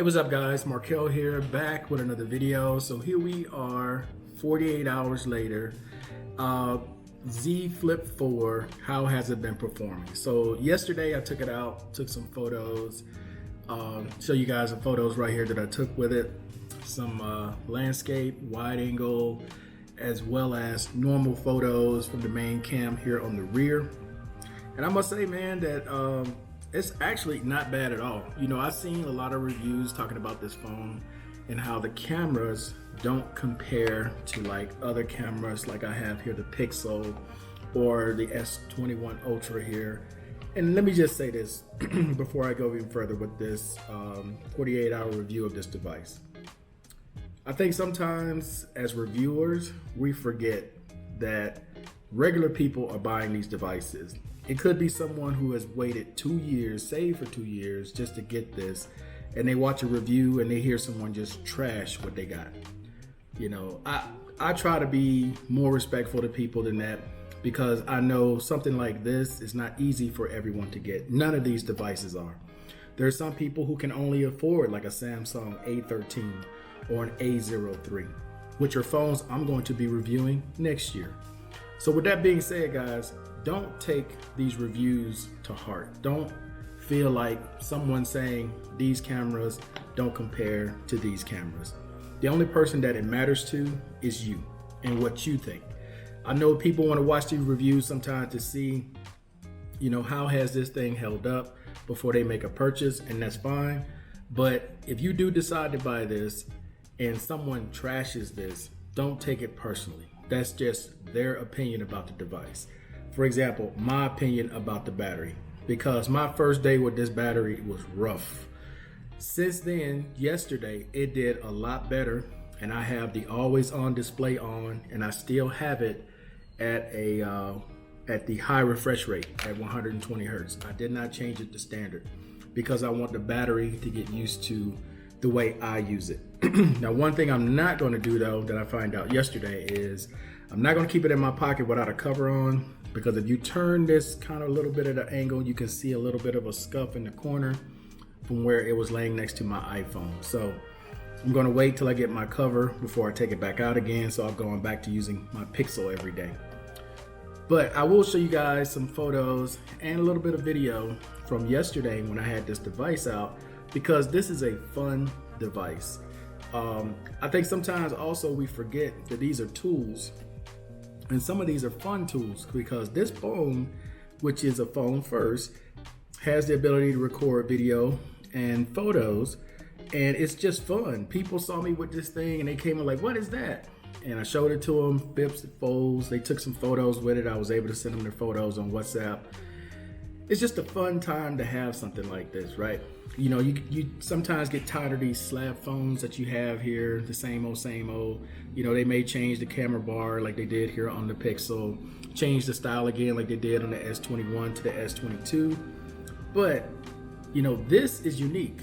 What's up guys, Markel here, back with another video. So here we are 48 hours later. Z Flip 4, how has it been performing? So yesterday I took it out, took some photos, show you guys some photos right here that I took with it. Some landscape, wide angle, as well as normal photos from the main cam here on the rear. And I must say, man, that it's actually not bad at all. You know, I've seen a lot of reviews talking about this phone and how the cameras don't compare to like other cameras like I have here, the Pixel or the S21 Ultra here. And let me just say this before I go even further with this 48-hour review of this device. I think sometimes as reviewers, we forget that regular people are buying these devices. It could be someone who has waited 2 years, saved for 2 years just to get this, and they watch a review and they hear someone just trash what they got. You know, I try to be more respectful to people than that, because I know something like this is not easy for everyone to get. None of these devices are. There are some people who can only afford like a Samsung A13 or an A03, which are phones I'm going to be reviewing next year. So with that being said, guys, don't take these reviews to heart. Don't feel like someone saying these cameras don't compare to these cameras. The only person that it matters to is you and what you think. I know people want to watch these reviews sometimes to see, you know, how has this thing held up before they make a purchase, and that's fine. But if you do decide to buy this and someone trashes this, don't take it personally. That's just their opinion about the device. For example, my opinion about the battery, because my first day with this battery was rough. Since then, yesterday, it did a lot better, and I have the always on display on, and I still have it at the high refresh rate at 120 Hertz. I did not change it to standard because I want the battery to get used to the way I use it. Now, one thing I'm not going to do though, that I found out yesterday, is I'm not going to keep it in my pocket without a cover on, because if you turn this kind of a little bit at an angle, you can see a little bit of a scuff in the corner from where it was laying next to my iPhone. So I'm going to wait till I get my cover before I take it back out again. So I'm going back to using my Pixel every day. But I will show you guys some photos and a little bit of video from yesterday when I had this device out, because this is a fun device. I think sometimes also we forget that these are tools, and some of these are fun tools, because this phone, which is a phone first, has the ability to record video and photos, and it's just fun. People saw me with this thing and they came in like, what is that? And I showed it to them, flips, it folds. They took some photos with it. I was able to send them their photos on WhatsApp. It's just a fun time to have something like this, right? You know, you sometimes get tired of these slab phones that you have here, the same old. You know, they may change the camera bar like they did here on the Pixel, change the style again like they did on the S21 to the S22. But, you know, this is unique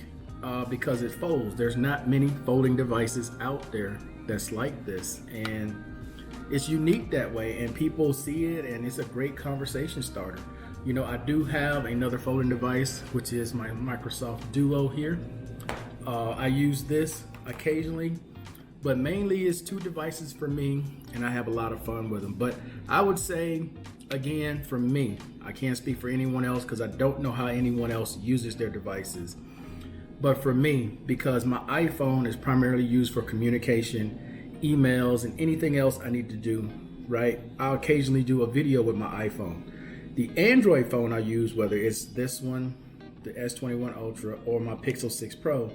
because it folds. There's not many folding devices out there that's like this, and it's unique that way, and people see it, and it's a great conversation starter. You know, I do have another folding device, which is my Microsoft Duo here. I use this occasionally, but mainly it's two devices for me, and I have a lot of fun with them. But I would say, again, for me, I can't speak for anyone else because I don't know how anyone else uses their devices. But for me, because my iPhone is primarily used for communication, emails, and anything else I need to do, right? I'll occasionally do a video with my iPhone. The Android phone I use, whether it's this one, the S21 Ultra, or my Pixel 6 Pro,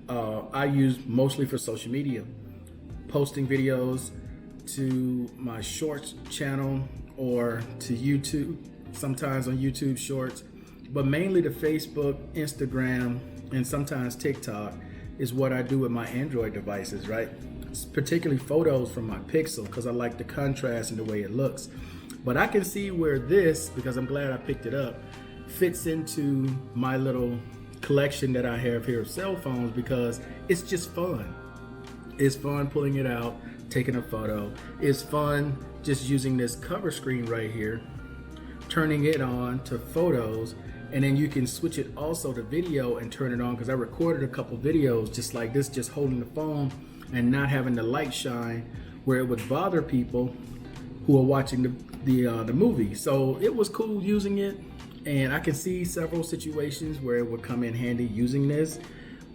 I use mostly for social media, posting videos to my Shorts channel or to YouTube, sometimes on YouTube Shorts, but mainly to Facebook, Instagram, and sometimes TikTok is what I do with my Android devices, right? It's particularly photos from my Pixel, because I like the contrast and the way it looks. But I can see where this, because I'm glad I picked it up, fits into my little collection that I have here of cell phones, because it's just fun. It's fun pulling it out, taking a photo. It's fun just using this cover screen right here, turning it on to photos, And then you can switch it also to video and turn it on, because I recorded a couple videos just like this, just holding the phone and not having the light shine where it would bother people who are watching the movie. So it was cool using it, and I can see several situations where it would come in handy using this,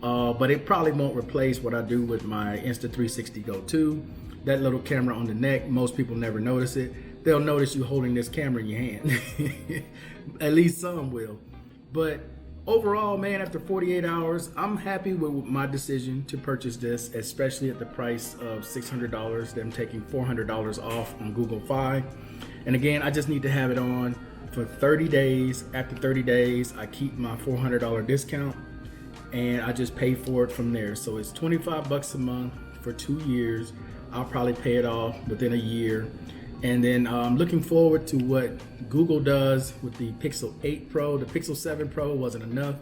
but it probably won't replace what I do with my Insta360 Go 2. That little camera on the neck, most people never notice it. They'll notice you holding this camera in your hand. At least some will. But overall, man, after 48 hours, I'm happy with my decision to purchase this, especially at the price of $600, them taking $400 off on Google Fi. And again, I just need to have it on for 30 days. After 30 days, I keep my $400 discount and I just pay for it from there. So it's 25 bucks a month for 2 years. I'll probably pay it off within a year. And then I'm looking forward to what Google does with the Pixel 8 Pro. The Pixel 7 Pro wasn't enough.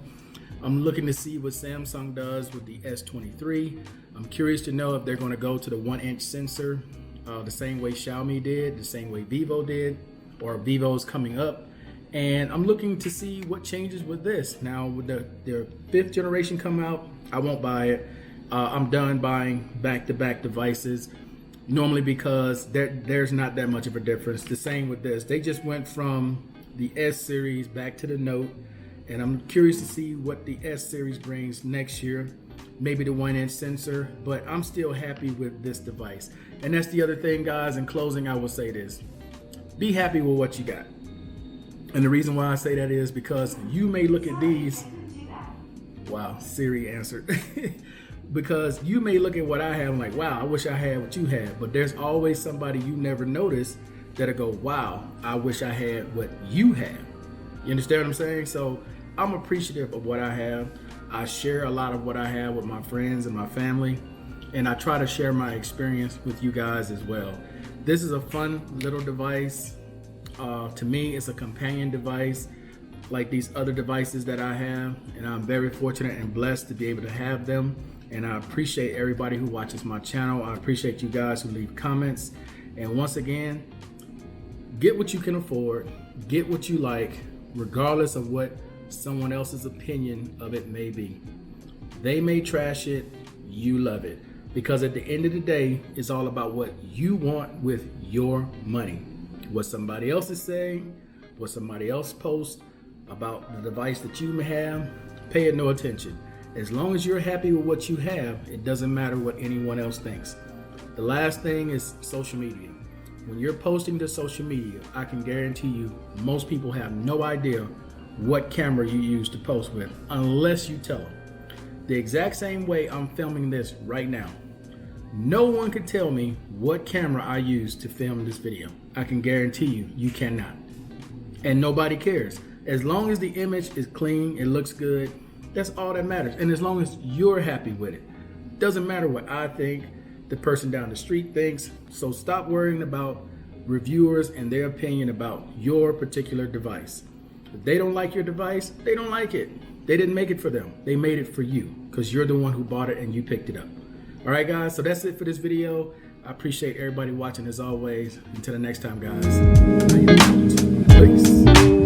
I'm looking to see what Samsung does with the S23. I'm curious to know if they're going to go to the 1-inch sensor the same way Xiaomi did, the same way Vivo did, or Vivo's coming up. And I'm looking to see what changes with this. Now, with their 5th generation come out, I won't buy it. I'm done buying back-to-back devices, normally because there's not that much of a difference. The same with this. They just went from the S series back to the Note, and I'm curious to see what the S series brings next year. Maybe the 1-inch sensor, but I'm still happy with this device. And that's the other thing, guys. In closing, I will say this. Be happy with what you got. And the reason why I say that is because you may look at these. Wow, Siri answered. Because you may look at what I have and like, wow, I wish I had what you had. But there's always somebody you never notice that'll go, wow, I wish I had what you have. You understand what I'm saying? So I'm appreciative of what I have. I share a lot of what I have with my friends and my family, and I try to share my experience with you guys as well. This is a fun little device. To me, it's a companion device like these other devices that I have, and I'm very fortunate and blessed to be able to have them. And I appreciate everybody who watches my channel. I appreciate you guys who leave comments. And once again, get what you can afford, get what you like, regardless of what someone else's opinion of it may be. They may trash it, you love it. Because at the end of the day, it's all about what you want with your money. What somebody else is saying, what somebody else posts about the device that you may have, pay it no attention. As long as you're happy with what you have, it doesn't matter what anyone else thinks. The last thing is social media. When you're posting to social media, I can guarantee you most people have no idea what camera you use to post with unless you tell them. The exact same way I'm filming this right now. No one can tell me what camera I use to film this video. I can guarantee you, you cannot. And nobody cares. As long as the image is clean, it looks good, that's all that matters. And as long as you're happy with it, doesn't matter what I think, the person down the street thinks. So stop worrying about reviewers and their opinion about your particular device. If they don't like your device, they don't like it. They didn't make it for them. They made it for you because you're the one who bought it and you picked it up. All right, guys, so that's it for this video. I appreciate everybody watching as always. Until the next time, guys. Peace.